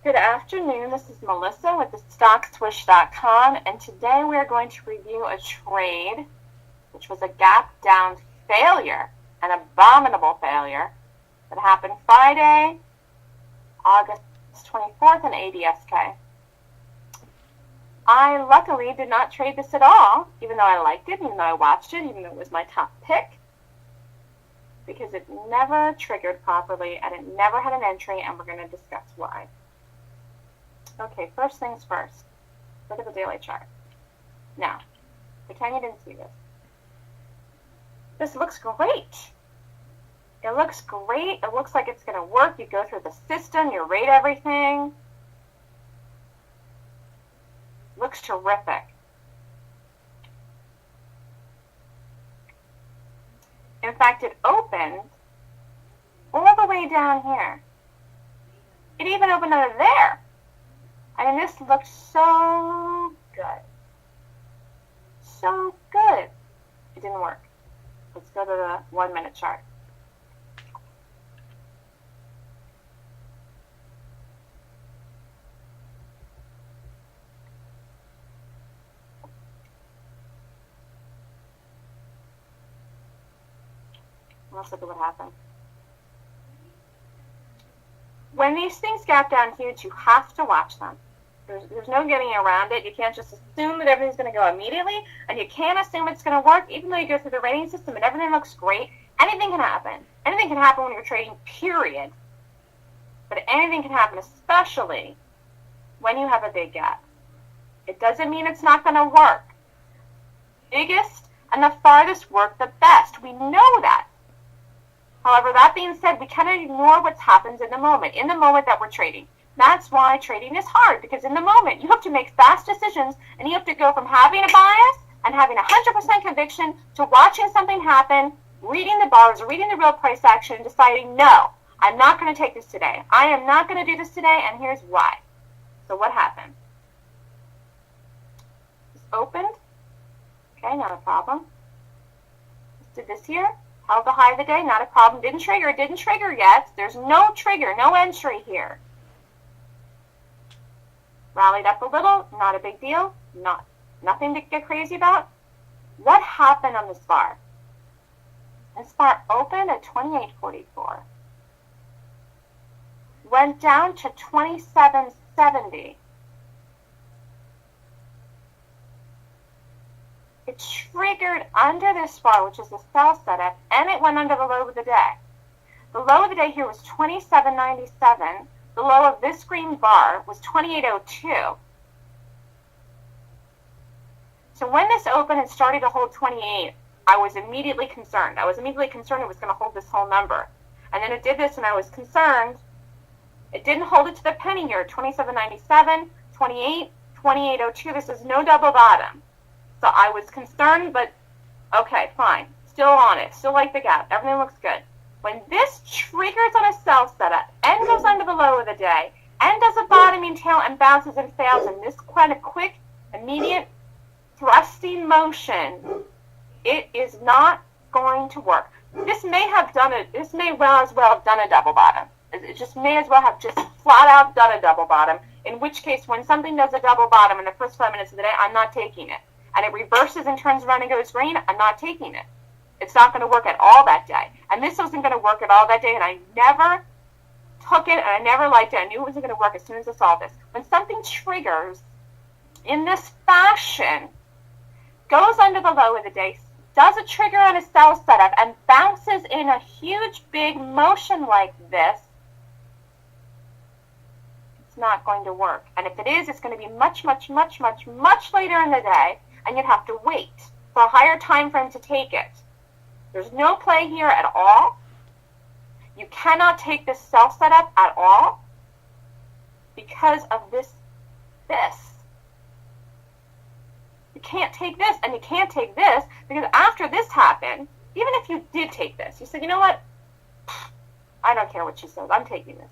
Good afternoon, this is Melissa with thestockswish.com, and today we are going to review a trade which was a gap down failure, an abominable failure that happened Friday, August 24th in ADSK. I luckily did not trade this at all, even though I liked it, even though I watched it, even though it was my top pick, because it never triggered properly and it never had an entry, and we're going to discuss why. Okay, first things first, look at the daily chart. Now, pretend you didn't see this. This looks great. It looks great. It looks like it's going to work. You go through the system, you rate everything. Looks terrific. In fact, it opened all the way down here. It even opened under there. I mean, this looked so good. So good. It didn't work. Let's go to the 1 minute chart. Let's look at what happened. When these things gap down huge, you have to watch them. There's no getting around it. You can't just assume that everything's going to go immediately, and you can't assume it's going to work, even though you go through the rating system and everything looks great. Anything can happen. Anything can happen when you're trading, period. But anything can happen, especially when you have a big gap. It doesn't mean it's not going to work. Biggest and the farthest work the best. We know that. However, that being said, we cannot ignore what happens in the moment that we're trading. That's why trading is hard, because in the moment, you have to make fast decisions, and you have to go from having a bias and having 100% conviction to watching something happen, reading the bars, reading the real price action, and deciding, no, I'm not going to take this today. I am not going to do this today, and here's why. So what happened? This opened. Okay, not a problem. Did this here. Held the high of the day, not a problem. Didn't trigger yet. There's no trigger, no entry here. Rallied up a little, not a big deal, nothing to get crazy about. What happened on this bar? This bar opened at 28.44. Went down to 27.70. It triggered under this bar, which is the sell setup, and it went under the low of the day. The low of the day here was 27.97. The low of this green bar was 28.02. So when this opened and started to hold 28, I was immediately concerned. I was immediately concerned it was going to hold this whole number. And then it did this, and I was concerned. It didn't hold it to the penny here. 27.97, 28, 28.02. This is no double bottom. So I was concerned, but okay, fine. Still on it. Still like the gap. Everything looks good. When this triggers on a sell setup and goes under the low of the day and does a bottoming tail and bounces and fails in this kind of quick, immediate, thrusting motion, it is not going to work. This may well as well have done a double bottom. It just may as well have just flat out done a double bottom, in which case when something does a double bottom in the first 5 minutes of the day, I'm not taking it. And it reverses and turns around and goes green, I'm not taking it. It's not going to work at all that day. And this wasn't going to work at all that day, and I never took it, and I never liked it. I knew it wasn't going to work as soon as I saw this. When something triggers in this fashion, goes under the low of the day, does a trigger on a sell setup, and bounces in a huge, big motion like this, it's not going to work. And if it is, it's going to be much, much, much, much, much later in the day, and you'd have to wait for a higher time frame to take it. There's no play here at all. You cannot take this sell setup at all because of this. You can't take this, and you can't take this, because after this happened, even if you did take this, you said, you know what? I don't care what she says. I'm taking this.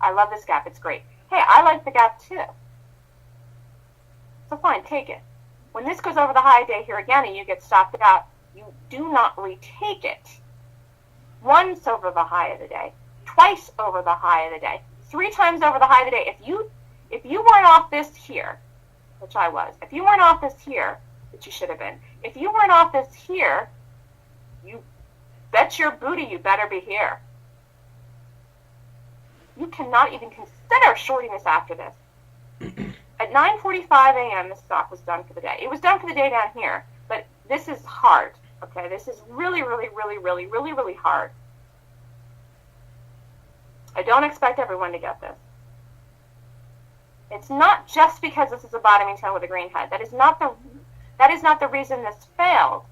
I love this gap. It's great. Hey, I like the gap too. So fine, take it. When this goes over the high day here again and you get stopped out, you do not retake it. Once over the high of the day, twice over the high of the day, 3 times over the high of the day. If you weren't off this here, which I was, if you weren't off this here, which you should have been, if you weren't off this here, you bet your booty you better be here. You cannot even consider shorting this after this. At 9:45 a.m., the stock was done for the day. It was done for the day down here, but this is hard, okay? This is really, really, really, really, really, really hard. I don't expect everyone to get this. It's not just because this is a bottoming tail with a green head. That is not the reason this failed.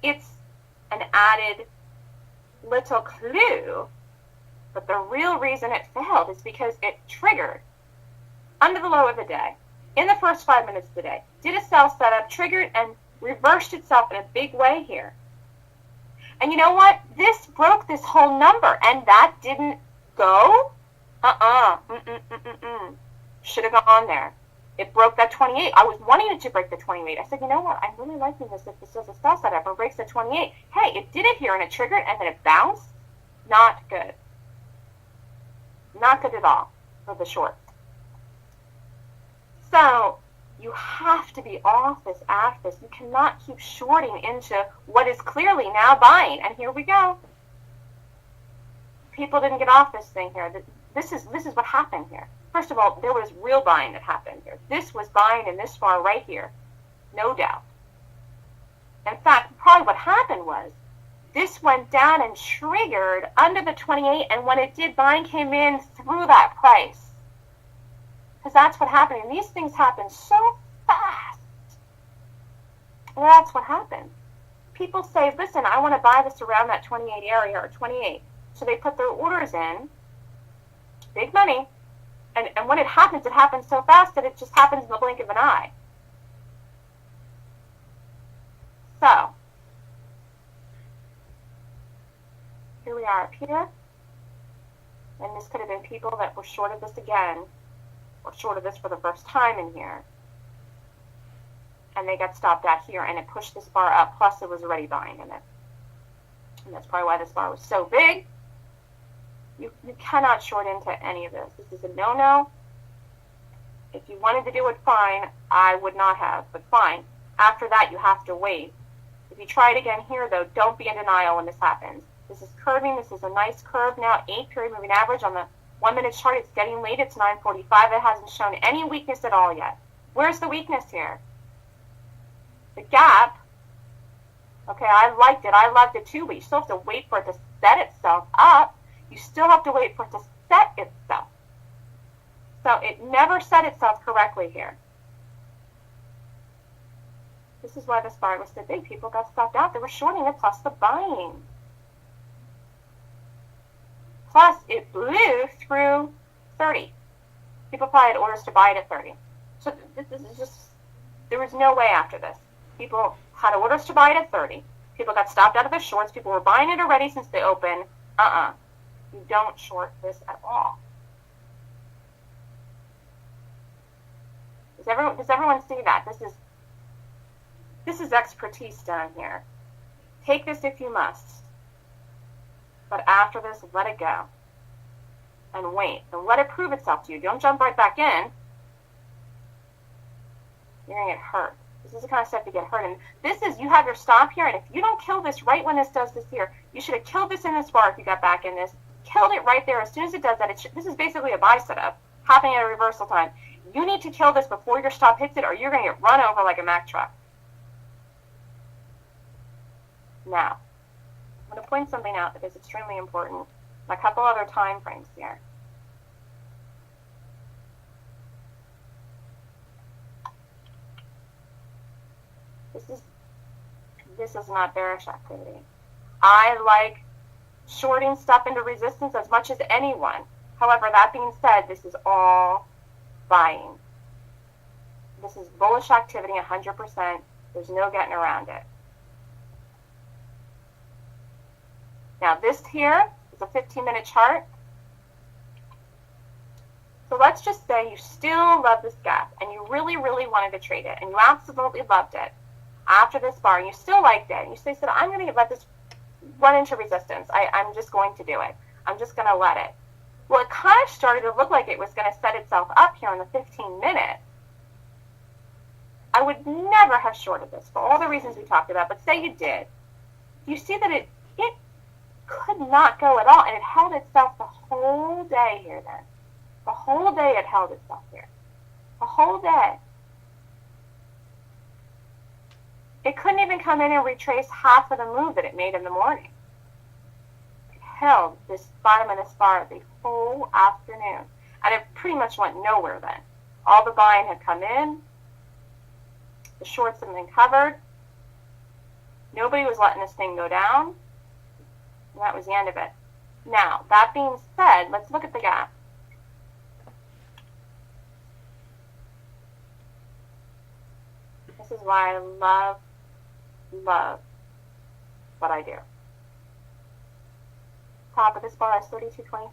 It's an added little clue, but the real reason it failed is because it triggered under the low of the day, in the first 5 minutes of the day, did a sell setup, triggered, and reversed itself in a big way here. And you know what? This broke this whole number, and that didn't go? Should have gone there. It broke that 28. I was wanting it to break the 28. I said, you know what? I'm really liking this if this does a sell setup or breaks the 28. Hey, it did it here, and it triggered, and then it bounced. Not good. Not good at all for the short. So you have to be off this after this. You cannot keep shorting into what is clearly now buying. And here we go. People didn't get off this thing here. This is what happened here. First of all, there was real buying that happened here. This was buying in this bar right here. No doubt. In fact, probably what happened was this went down and triggered under the 28, and when it did, buying came in through that price. Because that's what happened. And these things happen so fast. And that's what happened. People say, listen, I want to buy this around that 28 area or 28. So they put their orders in, big money, and when it happens so fast that it just happens in the blink of an eye. So, here we are up here, and this could have been people that were short of this again, or short of this for the first time in here, and they got stopped out here, and it pushed this bar up, plus it was already buying in it. And that's probably why this bar was so big. You cannot short into any of this. This is a no-no. If you wanted to do it, fine. I would not have, but fine. After that, you have to wait. If you try it again here, though, don't be in denial when this happens. This is curving. This is a nice curve now. 8 period moving average on the 1 minute chart. It's getting late. It's 9:45. It hasn't shown any weakness at all yet. Where's the weakness here? The gap. Okay, I liked it. I loved it too, but you still have to wait for it to set itself up. You still have to wait for it to set itself. So it never set itself correctly here. This is why this bar was so big. People got stopped out. They were shorting it plus the buying. Plus it blew through 30. People probably had orders to buy it at 30. So this is just, there was no way after this. People had orders to buy it at 30. People got stopped out of their shorts. People were buying it already since they opened. You don't short this at all. Does everyone see that? This is expertise down here. Take this if you must. But after this, let it go. And wait. And let it prove itself to you. Don't jump right back in. You're going to get hurt. This is the kind of stuff you get hurt. And this is, you have your stop here, and if you don't kill this right when this does this here, you should have killed this in this bar if you got back in this. Killed it right there. As soon as it does that, this is basically a buy setup happening at a reversal time. You need to kill this before your stop hits it, or you're going to get run over like a Mack truck. Now, I'm going to point something out that is extremely important. A couple other time frames here. This is not bearish activity. I like shorting stuff into resistance as much as anyone. However, that being said, this is all buying. This is bullish activity 100%. There's no getting around it. Now this here is a 15-minute chart. So let's just say you still love this gap and you really, really wanted to trade it and you absolutely loved it after this bar and you still liked it. And you say, I'm going to let this run into resistance. I'm just going to do it. I'm just going to let it. Well, it kind of started to look like it was going to set itself up here in the 15 minutes. I would never have shorted this for all the reasons we talked about, but say you did. You see that it could not go at all, and it held itself the whole day here then. The whole day it held itself here. The whole day. It couldn't even come in and retrace half of the move that it made in the morning. It held this bottom of this bar the whole afternoon, and it pretty much went nowhere then. All the buying had come in. The shorts had been covered. Nobody was letting this thing go down. And that was the end of it. Now, that being said, let's look at the gap. This is why I love what I do. Top of this bar is 32.25.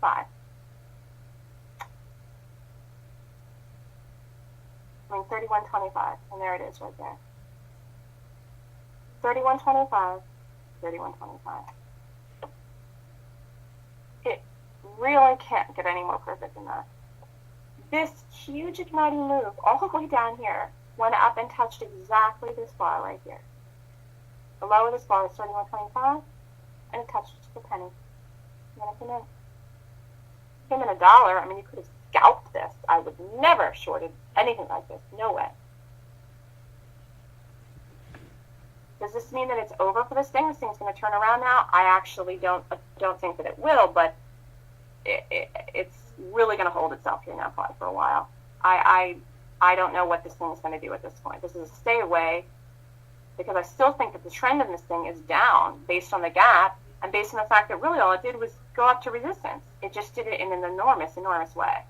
I mean 31.25, and there it is right there. 31.25, 31.25. It really can't get any more perfect than that. This huge igniting move all the way down here went up and touched exactly this bar right here. The low of this bar is 31.25, and it touched the penny. And then it came in. It came in $1. I mean, you could have scalped this. I would never have shorted anything like this. No way. Does this mean that it's over for this thing? This thing's going to turn around now? I actually don't think that it will, but it's really going to hold itself here now probably for a while. I don't know what this thing is going to do at this point. This is a stay away because I still think that the trend in this thing is down based on the gap and based on the fact that really all it did was go up to resistance. It just did it in an enormous, enormous way.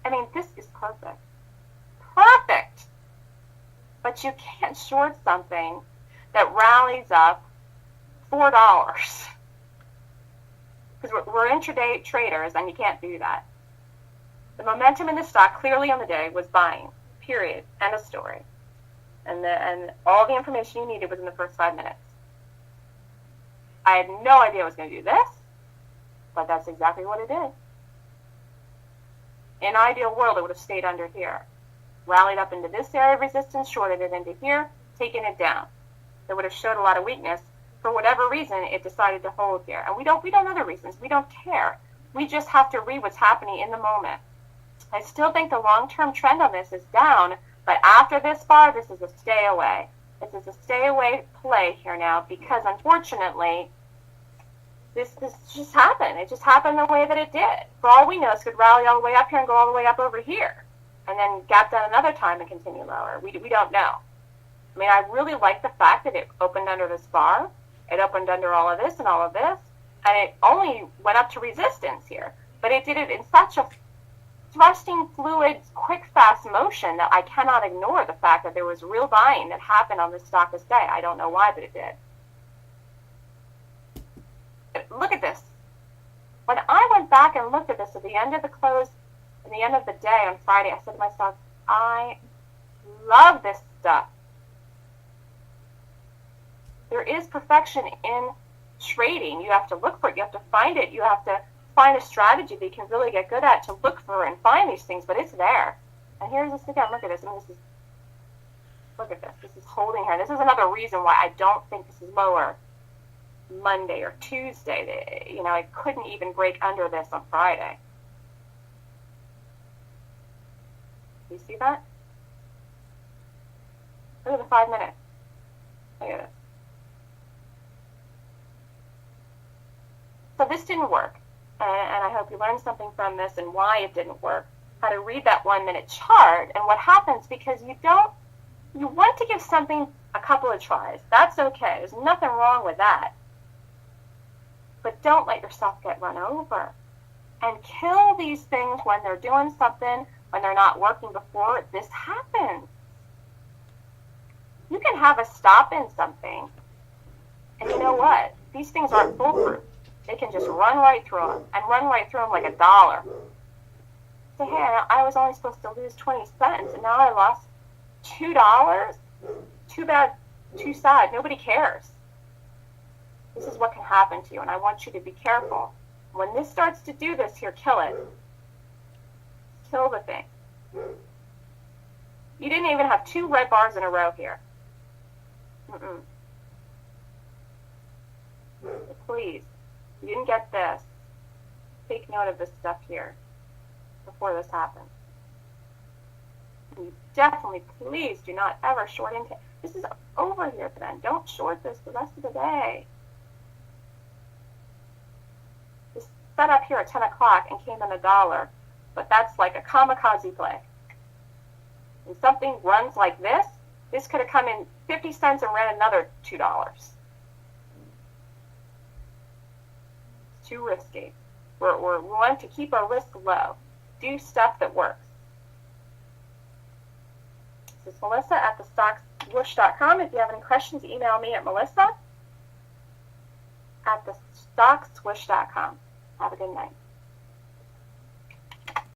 I mean, this is perfect. Perfect! But you can't short something that rallies up $4. Because we're intraday traders, and you can't do that. The momentum in the stock clearly on the day was buying, period, end of story. And all the information you needed was in the first 5 minutes. I had no idea I was going to do this, but that's exactly what it did. In an ideal world, it would have stayed under here. Rallied up into this area of resistance, shorted it into here, taken it down. It would have showed a lot of weakness. For whatever reason, it decided to hold here. And we don't know the reasons. We don't care. We just have to read what's happening in the moment. I still think the long-term trend on this is down, but after this bar, this is a stay away. This is a stay away play here now because, unfortunately, this just happened. It just happened the way that it did. For all we know, it could rally all the way up here and go all the way up over here, and then gap down another time and continue lower. We don't know. I mean, I really like the fact that it opened under this bar. It opened under all of this and all of this, and it only went up to resistance here. But it did it in such a thrusting, fluid, quick, fast motion that I cannot ignore the fact that there was real buying that happened on this stock this day. I don't know why, but it did. Look at this. When I went back and looked at this at the end of the close, at the end of the day on Friday, I said to myself, I love this stuff. There is perfection in trading. You have to look for it. You have to find it. You have to find a strategy that you can really get good at to look for and find these things, but it's there. And here's this again. Look at this. I mean, look at this. This is holding here. This is another reason why I don't think this is lower Monday or Tuesday. You know, it couldn't even break under this on Friday. Do you see that? Look at the 5 minutes. Look at this. So this didn't work. And I hope you learned something from this and why it didn't work, how to read that 1 minute chart and what happens because you want to give something a couple of tries. That's okay. There's nothing wrong with that. But don't let yourself get run over. And kill these things when they're doing something, when they're not working before. This happens. You can have a stop in something. And you know what? These things aren't foolproof. They can just run right through them and run right through them like $1. Say, hey, I was only supposed to lose 20 cents and now I lost $2. Too bad, two sides. Nobody cares. This is what can happen to you, and I want you to be careful. When this starts to do this here, kill it. Kill the thing. You didn't even have 2 red bars in a row here. Please, you didn't get this. Take note of this stuff here before this happens. You definitely, please do not ever short into. This is over here then. Don't short this the rest of the day. This set up here at 10 o'clock and came in $1, but that's like a kamikaze play. When something runs like this could have come in 50 cents and ran another $2. It's too risky. We want to keep our risk low. Do stuff that works. This is Melissa at thestockswoosh.com. If you have any questions, email me at melissa@thestockswoosh.com. Have a good night.